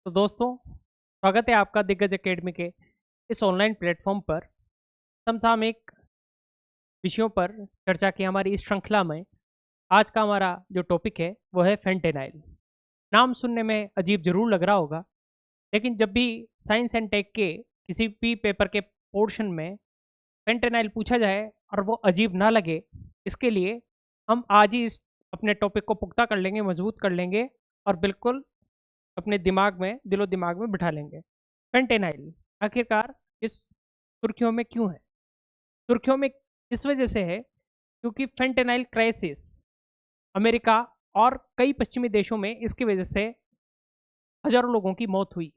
तो दोस्तों, स्वागत है आपका दिग्गज एकेडमी के इस ऑनलाइन प्लेटफॉर्म पर। समसामयिक विषयों पर चर्चा की हमारी इस श्रृंखला में आज का हमारा जो टॉपिक है वो है फेंटेनाइल। नाम सुनने में अजीब जरूर लग रहा होगा, लेकिन जब भी साइंस एंड टेक के किसी भी पेपर के पोर्शन में फेंटेनाइल पूछा जाए और वो अजीब ना लगे, इसके लिए हम आज ही इस अपने टॉपिक को पुख्ता कर लेंगे, मजबूत कर लेंगे और बिल्कुल अपने दिमाग में, दिलो दिमाग में बिठा लेंगे। फेंटेनाइल आखिरकार इस सुर्खियों में क्यों है? सुर्खियों में इस वजह से है क्योंकि फेंटेनाइल क्राइसिस अमेरिका और कई पश्चिमी देशों में इसकी वजह से हजारों लोगों की मौत हुई।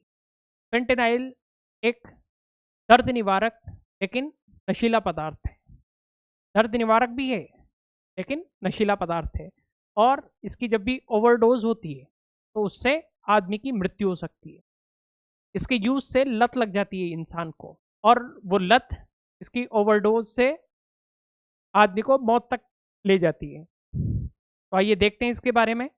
फेंटेनाइल एक दर्द निवारक लेकिन नशीला पदार्थ है। दर्द निवारक भी है लेकिन नशीला पदार्थ है, और इसकी जब भी ओवरडोज होती है तो उससे आदमी की मृत्यु हो सकती है। इसके यूज से लत लग जाती है इंसान को, और वो लत इसकी ओवरडोज से आदमी को मौत तक ले जाती है। तो आइए देखते हैं इसके बारे में।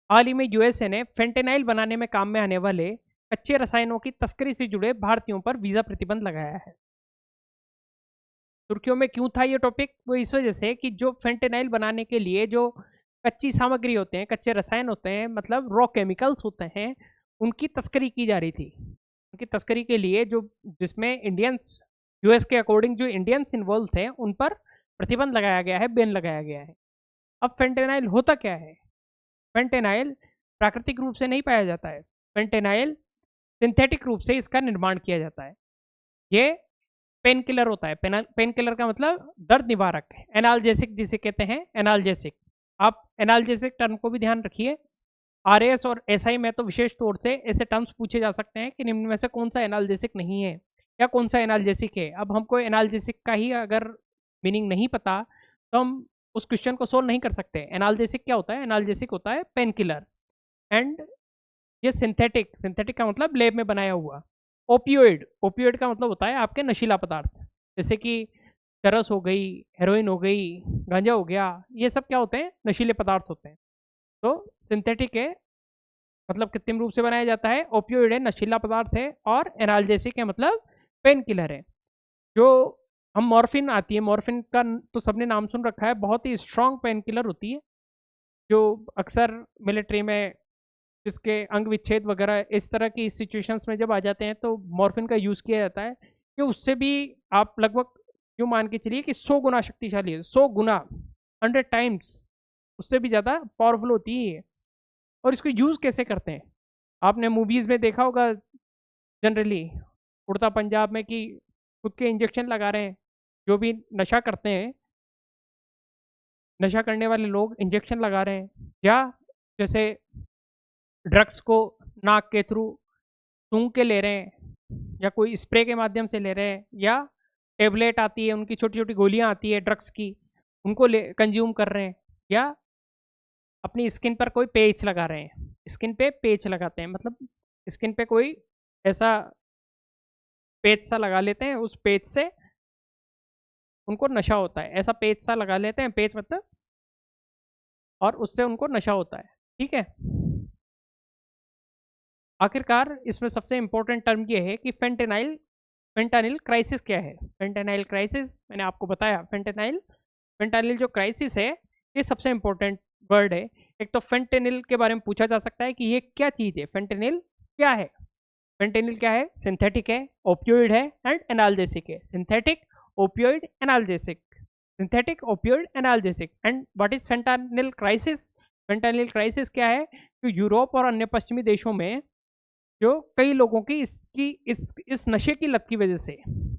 हाल ही में यूएसए ने फेंटेनाइल बनाने में काम में आने वाले कच्चे रसायनों की तस्करी से जुड़े भारतीयों पर वीजा प्रतिबंध लगाया है। सुर्खियों में क्यों था ये टॉपिक? वो इस वजह से कि जो फेंटेनाइल बनाने के लिए जो कच्ची सामग्री होते हैं, कच्चे रसायन होते हैं, मतलब रॉ केमिकल्स होते हैं, उनकी तस्करी की जा रही थी। उनकी तस्करी के लिए जो जिसमें इंडियंस, यूएस के अकॉर्डिंग जो इंडियंस इन्वॉल्व थे उन पर प्रतिबंध लगाया गया है, बैन लगाया गया है। अब फेंटेनाइल होता क्या है? फेंटेनाइल प्राकृतिक रूप से नहीं पाया जाता है। फेंटेनाइल सिंथेटिक रूप से इसका निर्माण किया जाता है। ये पेन किलर होता है। पेन किलर का मतलब दर्द निवारक है। एनाल्जेसिक जिसे कहते हैं, एनाल्जेसिक। आप एनाल्जेसिक टर्म को भी ध्यान रखिए। आरएएस और एसआई में तो विशेष तौर से ऐसे टर्म्स पूछे जा सकते हैं कि निम्न में से कौन सा एनाल्जेसिक नहीं है या कौन सा एनाल्जेसिक है। अब हमको एनाल्जेसिक का ही अगर मीनिंग नहीं पता तो हम उस क्वेश्चन को सोल्व नहीं कर सकते। एनाल्जेसिक क्या होता है? एनाल्जेसिक होता है पेन किलर। एंड ये सिंथेटिक, सिंथेटिक का मतलब लैब में बनाया हुआ। ओपियोइड, ओपियोइड का मतलब होता है आपके नशीला पदार्थ, जैसे कि चरस हो गई, हेरोइन हो गई, गांजा हो गया। ये सब क्या होते हैं? नशीले पदार्थ होते हैं। तो सिंथेटिक है मतलब कृत्रिम रूप से बनाया जाता है, ओपियोइड है नशीला पदार्थ है, और एनाल्जेसिक है मतलब पेन किलर है। जो हम मॉर्फिन आती है, मॉर्फिन का तो सबने नाम सुन रखा है, बहुत ही स्ट्रॉन्ग पेन किलर होती है जो अक्सर मिलिट्री में, जिसके अंग विच्छेद वगैरह इस तरह की सिचुएशंस में जब आ जाते हैं तो मॉर्फिन का यूज़ किया जाता है। कि उससे भी आप लगभग यूँ मान के चलिए कि 100 गुना शक्तिशाली है, 100 गुना, 100 टाइम्स उससे भी ज़्यादा पावरफुल होती है ये। और इसको यूज़ कैसे करते हैं? आपने मूवीज़ में देखा होगा जनरली, उड़ता पंजाब में, कि खुद के इंजेक्शन लगा रहे हैं। जो भी नशा करते हैं, नशा करने वाले लोग इंजेक्शन लगा रहे हैं, या जैसे ड्रग्स को नाक के थ्रू सूंघ के ले रहे हैं, या कोई स्प्रे के माध्यम से ले रहे हैं, या टेबलेट आती है, उनकी छोटी छोटी गोलियां आती है ड्रग्स की, उनको ले कंज्यूम कर रहे हैं, या अपनी स्किन पर कोई पेच लगा रहे हैं। स्किन पे पेच लगाते हैं, मतलब स्किन पे कोई ऐसा पेच सा लगा लेते हैं, उस पेच से उनको नशा होता है। ऐसा पेच सा लगा लेते हैं, पेच मतलब, और उससे उनको नशा होता है। ठीक है। आखिरकार इसमें सबसे इंपॉर्टेंट टर्म ये है कि फेंटेनाइल, फेंटानिल क्राइसिस क्या है? फेंटेनाइल क्राइसिस मैंने आपको बताया। फेंटेनाइल, फेंटानिल जो क्राइसिस है, ये सबसे इंपॉर्टेंट वर्ड है। एक तो फेंटेनिल के बारे में पूछा जा सकता है कि ये क्या चीज़ है, फेंटेनिल क्या है? फेंटेनिल क्या है? सिंथेटिक है, ओपियोइड है एंड एनाल्जेसिक है। Synthetic, opioid, analgesic. Synthetic, opioid, analgesic. And what is fentanyl crisis? Fentanyl crisis क्या है? कि यूरोप और अन्य पश्चिमी देशों में जो कई लोगों की इसकी इस नशे की लत की वजह से,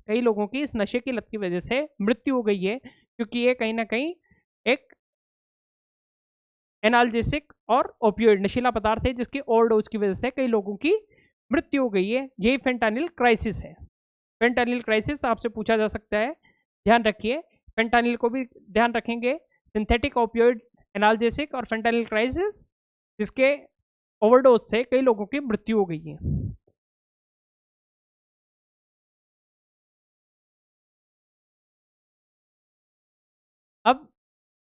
कई लोगों की इस नशे की लत की वजह से मृत्यु हो गई है, क्योंकि ये कहीं ना कहीं एक एनाल्जेसिक और ओपियोइड नशीला पदार्थ है जिसकी ओवरडोज की वजह से कई लोगों की मृत्यु हो गई है। यही फेंटानिल क्राइसिस है। फेंटानिल क्राइसिस आपसे पूछा जा सकता है, ध्यान रखिए। फेंटानिल को भी ध्यान रखेंगे। सिंथेटिक, ओपियोइड, एनाल्जेसिक और फेंटानिल क्राइसिस, जिसके ओवरडोज से कई लोगों की मृत्यु हो गई है। अब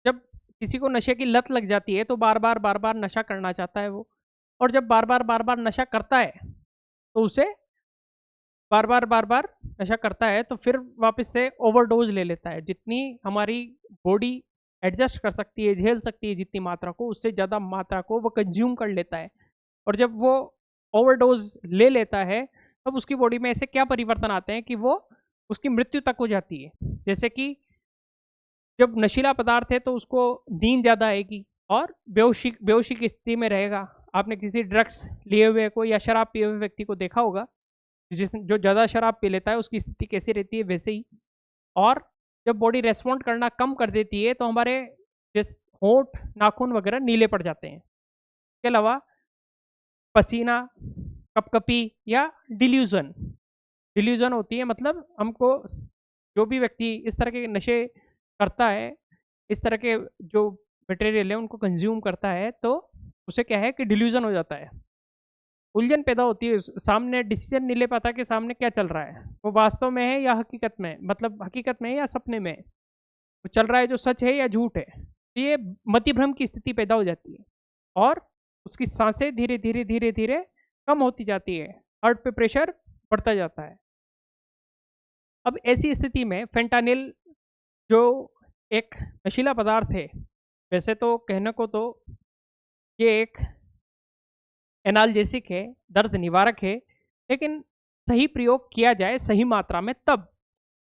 जब किसी को नशे की लत लग जाती है तो बार बार नशा करना चाहता है वो, और जब बार बार नशा करता है तो उसे बार बार नशा करता है तो फिर वापस से ओवरडोज ले लेता है। जितनी हमारी बॉडी एडजस्ट कर सकती है, झेल सकती है जितनी मात्रा को, उससे ज़्यादा मात्रा को वो कंज्यूम कर लेता है। और जब वो ओवरडोज ले लेता है तब उसकी बॉडी में ऐसे क्या परिवर्तन आते हैं कि वो उसकी मृत्यु तक हो जाती है। जैसे कि जब नशीला पदार्थ है तो उसको नींद ज़्यादा आएगी और बेहोशी बेहोशी की स्थिति में रहेगा। आपने किसी ड्रग्स लिए हुए को या शराब पिए हुए व्यक्ति को देखा होगा, जो ज़्यादा शराब पी लेता है उसकी स्थिति कैसी रहती है, वैसे ही। और जब बॉडी रेस्पॉन्ड करना कम कर देती है तो हमारे जैसे होंठ, नाखून वगैरह नीले पड़ जाते हैं। इसके अलावा पसीना, कपकपी या डिल्यूजन डिल्यूजन होती है, मतलब हमको जो भी व्यक्ति इस तरह के नशे करता है, इस तरह के जो मटेरियल है उनको कंज्यूम करता है, तो उसे क्या है कि डिल्यूजन हो जाता है, उलझन पैदा होती है। सामने डिसीजन नहीं ले पाता कि सामने क्या चल रहा है, वो वास्तव में है या हकीकत में, मतलब हकीकत में है या सपने में, वो चल रहा है जो सच है या झूठ है। तो ये मतिभ्रम की स्थिति पैदा हो जाती है और उसकी सांसें धीरे धीरे धीरे धीरे कम होती जाती है, हार्ट पे प्रेशर बढ़ता जाता है। अब ऐसी स्थिति में फेंटानिल जो एक नशीला पदार्थ है, वैसे तो कहने को तो ये एक एनाल्जेसिक है, दर्द निवारक है, लेकिन सही प्रयोग किया जाए सही मात्रा में तब।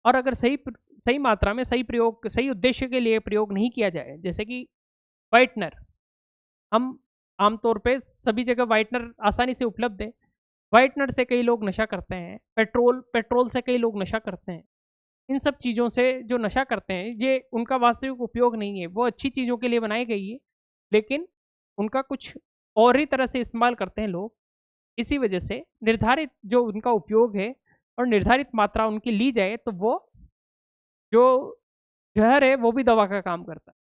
और अगर सही मात्रा में सही प्रयोग, सही उद्देश्य के लिए प्रयोग नहीं किया जाए, जैसे कि वाइटनर, हम आमतौर पे सभी जगह वाइटनर आसानी से उपलब्ध है, वाइटनर से कई लोग नशा करते हैं, पेट्रोल से कई लोग नशा करते हैं। इन सब चीज़ों से जो नशा करते हैं, ये उनका वास्तविक उपयोग नहीं है, वो अच्छी चीज़ों के लिए बनाई गई है, लेकिन उनका कुछ और ही तरह से इस्तेमाल करते हैं लोग। इसी वजह से निर्धारित जो उनका उपयोग है और निर्धारित मात्रा उनकी ली जाए तो वो जो जहर है वो भी दवा का काम करता है।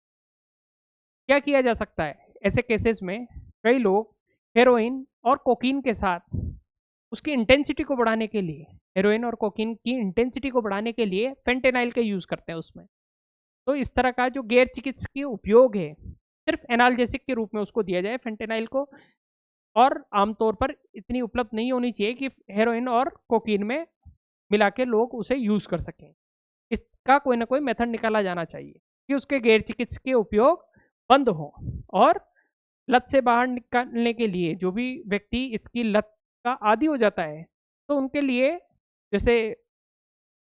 क्या किया जा सकता है ऐसे केसेस में? कई लोग हेरोइन और कोकीन के साथ उसकी इंटेंसिटी को बढ़ाने के लिए, हेरोइन और कोकीन की इंटेंसिटी को बढ़ाने के लिए फेंटेनाइल का यूज़ करते हैं उसमें। तो इस तरह का जो गैर चिकित्सकीय उपयोग है, सिर्फ एनाल्जेसिक के रूप में उसको दिया जाए फेंटेनाइल को, और आमतौर पर इतनी उपलब्ध नहीं होनी चाहिए कि हेरोइन और कोकीन में मिला के लोग उसे यूज़ कर सकें। इसका कोई ना कोई मेथड निकाला जाना चाहिए कि उसके गैर चिकित्सकीय उपयोग बंद हो। और लत से बाहर निकालने के लिए जो भी व्यक्ति इसकी लत का आदी हो जाता है, तो उनके लिए जैसे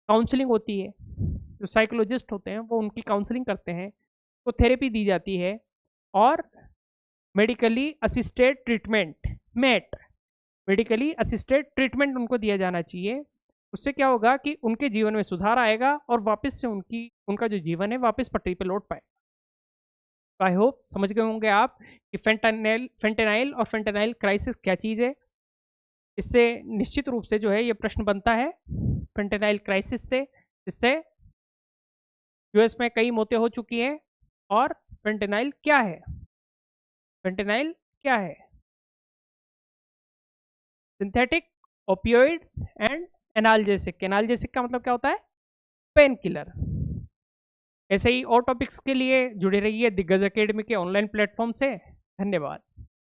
काउंसलिंग होती है, जो साइकोलॉजिस्ट होते हैं वो उनकी काउंसलिंग करते हैं, तो थेरेपी दी जाती है, और medically assisted treatment, MAT, medically assisted treatment उनको दिया जाना चाहिए। उससे क्या होगा कि उनके जीवन में सुधार आएगा और वापस से उनका जो जीवन है वापस पटरी पे लौट पाए। आई होप समझ गए होंगे आप कि फेंटेनाइल और फेंटेनाइल क्राइसिस क्या चीज़ है। इससे निश्चित रूप से जो है ये प्रश्न बनता है फेंटेनाइल क्राइसिस से, जिससे यूएस में कई मौतें हो चुकी हैं। और फेंटेनाइल क्या है? फेंटेनाइल क्या है? Synthetic opioid and analgesic. Analgesic का मतलब क्या होता है? Pain killer. ऐसे ही और टॉपिक्स के लिए जुड़े रहिए दिग्गज अकेडमी के ऑनलाइन प्लेटफॉर्म से। धन्यवाद।